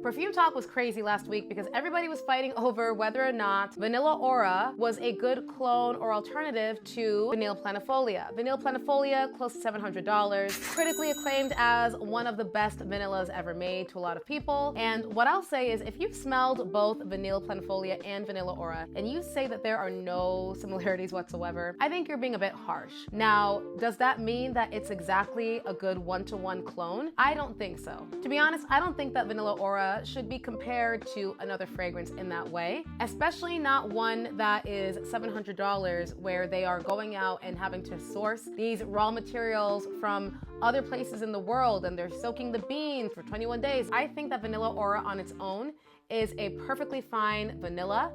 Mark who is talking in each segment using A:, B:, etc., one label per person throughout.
A: Perfume talk was crazy last week because everybody was fighting over whether or not Vanilla Aura was a good clone or alternative to Vanilla Planifolia. Vanilla Planifolia, close to $700, critically acclaimed as one of the best vanillas ever made to a lot of people. And what I'll say is, if you've smelled both Vanilla Planifolia and Vanilla Aura and you say that there are no similarities whatsoever, I think you're being a bit harsh. Now, does that mean that it's exactly a good one-to-one clone? I don't think so. To be honest, I don't think that Vanilla Aura should be compared to another fragrance in that way, especially not one that is $700 where they are going out and having to source these raw materials from other places in the world and they're soaking the beans for 21 days. I think that Vanilla Aura on its own is a perfectly fine vanilla,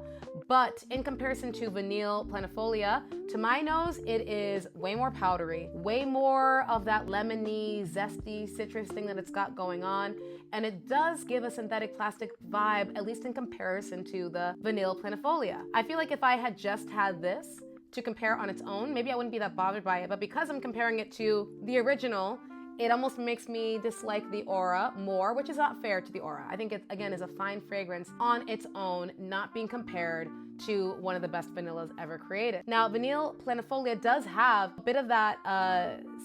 A: but in comparison to Vanilla Planifolia, to my nose, it is way more powdery, way more of that lemony, zesty citrus thing that it's got going on, and it does give a synthetic plastic vibe, at least in comparison to the Vanilla Planifolia. I feel like if I had just had this to compare on its own, maybe I wouldn't be that bothered by it, but because I'm comparing it to the original, it almost makes me dislike the Aura more, which is not fair to the Aura. I think it, again, is a fine fragrance on its own, not being compared to one of the best vanillas ever created. Now, Vanilla Planifolia does have a bit of that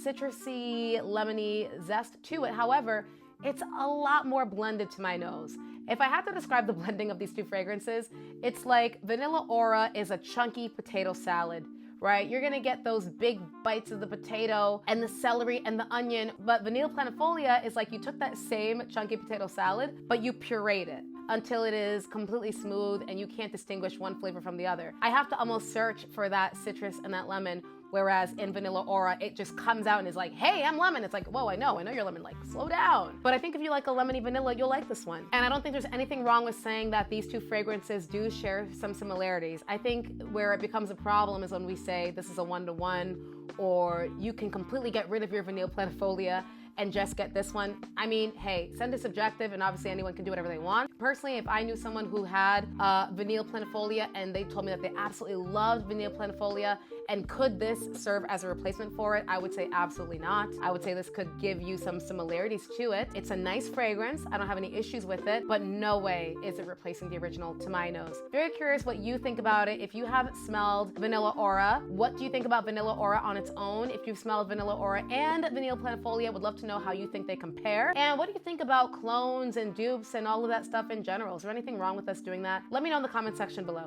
A: citrusy, lemony zest to it. However, it's a lot more blended to my nose. If I had to describe the blending of these two fragrances, it's like Vanilla Aura is a chunky potato salad, right? You're gonna get those big bites of the potato and the celery and the onion, but Vanilla Planifolia is like you took that same chunky potato salad, but you pureed it until it is completely smooth and you can't distinguish one flavor from the other. I have to almost search for that citrus and that lemon, whereas in Vanilla Aura, it just comes out and is like, hey, I'm lemon. It's like, whoa, I know you're lemon, like, slow down. But I think if you like a lemony vanilla, you'll like this one. And I don't think there's anything wrong with saying that these two fragrances do share some similarities. I think where it becomes a problem is when we say this is a one-to-one, or you can completely get rid of your Vanilla Planifolia and just get this one. I mean, hey, scent is subjective and obviously anyone can do whatever they want. Personally, if I knew someone who had Vanilla Planifolia and they told me that they absolutely loved Vanilla Planifolia and could this serve as a replacement for it, I would say absolutely not. I would say this could give you some similarities to it. It's a nice fragrance. I don't have any issues with it, but no way is it replacing the original to my nose. Very curious what you think about it. If you haven't smelled Vanilla Aura, what do you think about Vanilla Aura on its own? If you've smelled Vanilla Aura and Vanilla Planifolia, would love to know how you think they compare. And what do you think about clones and dupes and all of that stuff in general? Is there anything wrong with us doing that? Let me know in the comment section below.